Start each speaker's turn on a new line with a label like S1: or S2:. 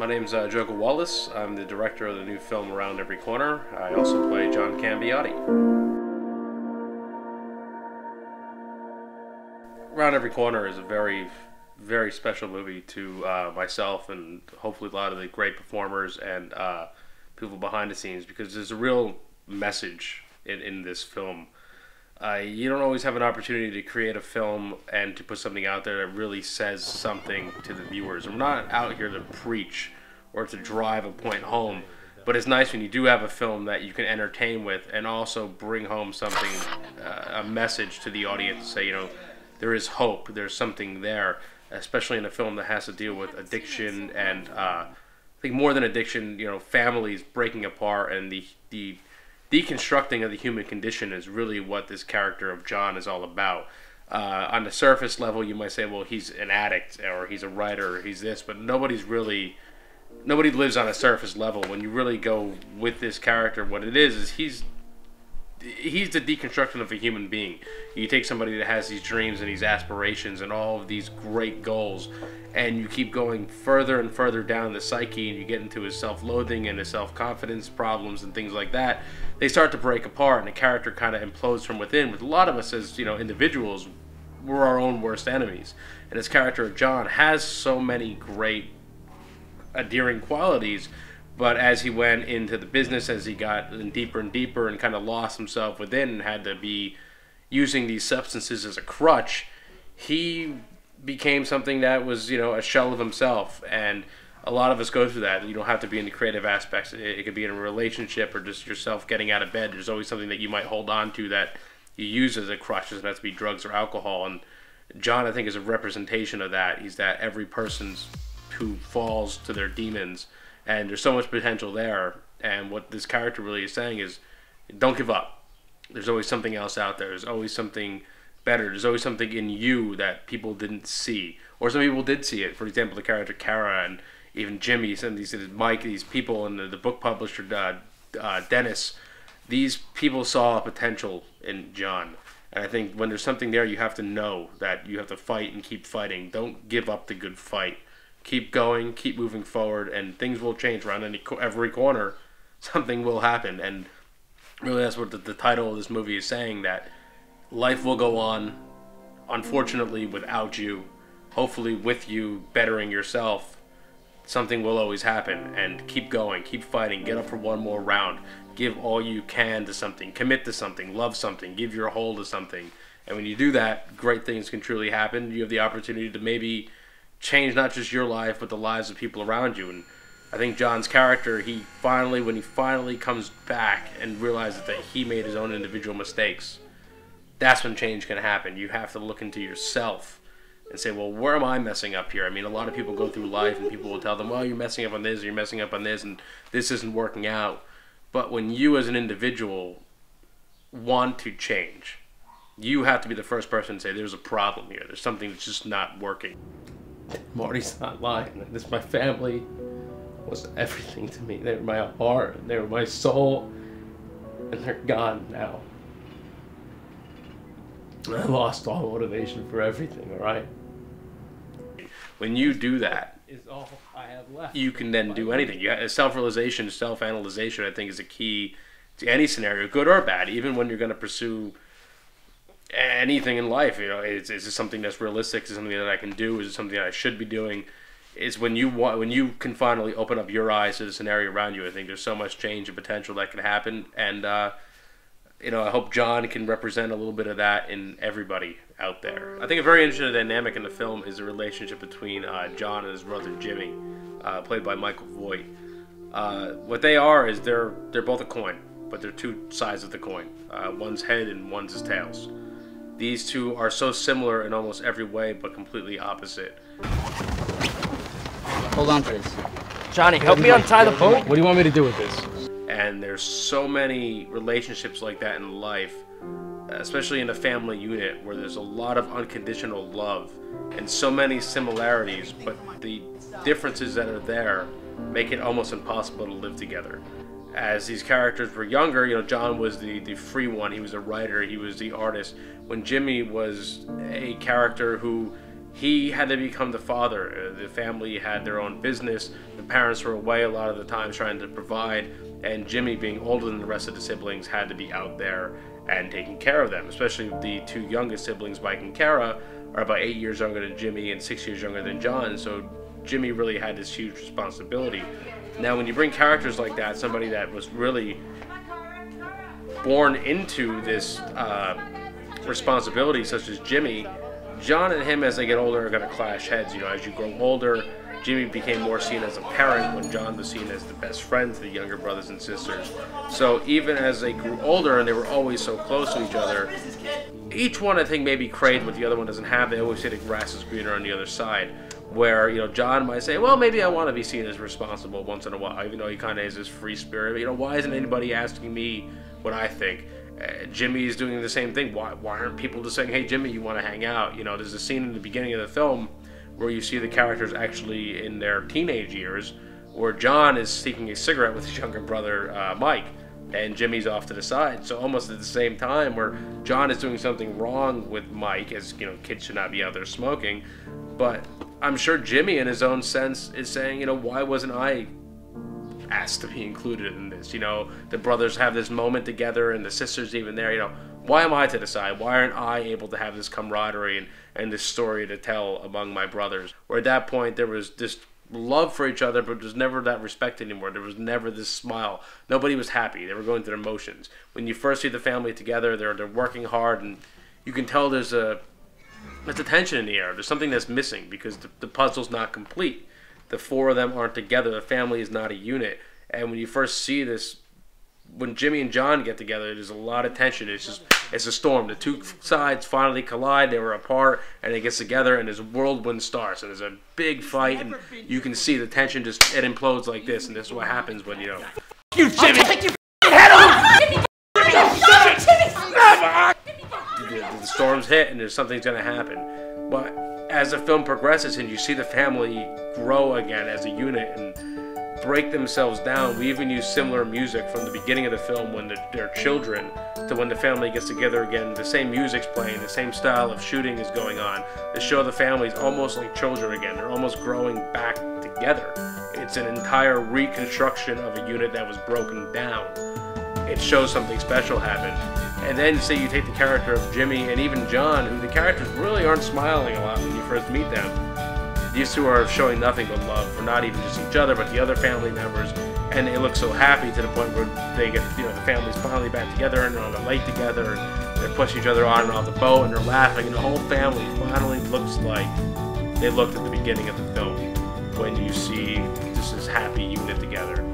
S1: My name's Joe Gawalis. I'm the director of the new film Around Every Corner. I also play John Cambioti. Around Every Corner is a very, very special movie to myself and hopefully a lot of the great performers and people behind the scenes, because there's a real message in this film. You don't always have an opportunity to create a film and to put something out there that really says something to the viewers. I'm not out here to preach or to drive a point home, but it's nice when you do have a film that you can entertain with and also bring home something, a message to the audience, say, you know, there is hope, there's something there, especially in a film that has to deal with addiction and I think more than addiction, you know, families breaking apart, and the deconstructing of the human condition is really what this character of John is all about. On the surface level, you might say, well, he's an addict, or he's a writer, or he's this, but nobody lives on a surface level. When you really go with this character, what it is he's the deconstruction of a human being. You take somebody that has these dreams and these aspirations and all of these great goals, and you keep going further and further down the psyche, and you get into his self-loathing and his self-confidence problems and things like that. They start to break apart, and the character kind of implodes from within. But a lot of us as, you know, individuals, we're our own worst enemies. And this character of John has so many great endearing qualities, but as he went into the business, as he got in deeper and deeper and kind of lost himself within and had to be using these substances as a crutch, he became something that was, you know, a shell of himself. And a lot of us go through that. You don't have to be in the creative aspects. It could be in a relationship or just yourself getting out of bed. There's always something that you might hold on to that you use as a crutch. It doesn't have to be drugs or alcohol. And John, I think, is a representation of that. He's that every person's who falls to their demons, and there's so much potential there. And what this character really is saying is, don't give up. There's always something else out there. There's always something better. There's always something in you that people didn't see, or some people did see it. For example, the character Kara and even Jimmy, some of these Mike, these people, and the book publisher Dennis. These people saw a potential in John, and I think when there's something there, you have to know that you have to fight and keep fighting. Don't give up the good fight. Keep going, keep moving forward, and things will change around every corner. Something will happen, and really that's what the title of this movie is saying, that life will go on, unfortunately, without you. Hopefully with you bettering yourself, something will always happen. And keep going, keep fighting, get up for one more round. Give all you can to something, commit to something, love something, give your whole to something. And when you do that, great things can truly happen. You have the opportunity to maybe change not just your life, but the lives of people around you. And I think John's character, when he finally comes back and realizes that he made his own individual mistakes, that's when change can happen. You have to look into yourself and say, well, where am I messing up here? I mean, a lot of people go through life and people will tell them, well, you're messing up on this, or you're messing up on this, and this isn't working out. But when you as an individual want to change, you have to be the first person to say, there's a problem here. There's something that's just not working. Marty's not lying. My family was everything to me. They were my heart, they were my soul, and they're gone now. I lost all motivation for everything, alright? When you do that,
S2: is all I have left.
S1: You can then do anything. Self-realization, self-analyzation, I think, is a key to any scenario, good or bad. Even when you're going to pursue anything in life, you know, is this something that's realistic? Is it something that I can do? Is it something that I should be doing? Is when you can finally open up your eyes to the scenario around you. I think there's so much change and potential that can happen, and you know, I hope John can represent a little bit of that in everybody out there. I think a very interesting dynamic in the film is the relationship between John and his brother Jimmy, played by Michael Voight. What they are is they're both a coin, but they're two sides of the coin. One's head and one's his tails. These two are so similar in almost every way, but completely opposite.
S3: Hold on to this.
S2: Johnny, help me untie the boat.
S4: What do you want me to do with this?
S1: And there's so many relationships like that in life, especially in a family unit where there's a lot of unconditional love and so many similarities, but the differences that are there make it almost impossible to live together. As these characters were younger, you know, John was the free one. He was a writer. He was the artist. When Jimmy was a character who he had to become the father. The family had their own business. The parents were away a lot of the time trying to provide, and Jimmy, being older than the rest of the siblings, had to be out there and taking care of them. Especially the two youngest siblings, Mike and Kara, are about 8 years younger than Jimmy and 6 years younger than John, so Jimmy really had this huge responsibility. Now, when you bring characters like that, somebody that was really born into this responsibility, such as Jimmy, John and him, as they get older, are going to clash heads. You know, as you grow older, Jimmy became more seen as a parent when John was seen as the best friend to the younger brothers and sisters. So even as they grew older and they were always so close to each other, each one, I think, maybe craved what the other one doesn't have. They always say the grass is greener on the other side. Where, you know, John might say, well, maybe I want to be seen as responsible once in a while, even though he kind of has this free spirit. You know, why isn't anybody asking me what I think? Jimmy is doing the same thing. Why aren't people just saying, hey, Jimmy, you want to hang out? You know, there's a scene in the beginning of the film where you see the characters actually in their teenage years, where John is seeking a cigarette with his younger brother, Mike, and Jimmy's off to the side. So almost at the same time, where John is doing something wrong with Mike, as, you know, kids should not be out there smoking, but I'm sure Jimmy, in his own sense, is saying, you know, why wasn't I asked to be included in this? You know, the brothers have this moment together, and the sisters even there. You know, why am I to decide? Why aren't I able to have this camaraderie and this story to tell among my brothers? Where at that point there was this love for each other, but there's never that respect anymore. There was never this smile. Nobody was happy. They were going through their emotions. When you first see the family together, they're working hard, and you can tell there's a tension in the air. There's something that's missing because the puzzle's not complete. The four of them aren't together. The family is not a unit. And when you first see this, when Jimmy and John get together, there's a lot of tension. It's a storm. The two sides finally collide. They were apart, and it gets together, and this whirlwind starts. And there's a big fight, and you can see the tension it implodes like this. And this is what happens when, you know, you Jimmy, take your head off. The storms hit, and there's something's going to happen. But as the film progresses and you see the family grow again as a unit and break themselves down, we even use similar music from the beginning of the film when they're children to when the family gets together again. The same music's playing, the same style of shooting is going on to show the families almost like children again. They're almost growing back together. It's an entire reconstruction of a unit that was broken down. It shows something special happened. And then say you take the character of Jimmy and even John, who the characters really aren't smiling a lot when you first meet them. These two are showing nothing but love for not even just each other, but the other family members. And they look so happy to the point where they get, you know, the family's finally back together and they're on the lake together and they're pushing each other on and off the boat and they're laughing. And the whole family finally looks like they looked at the beginning of the film when you see just this happy unit together.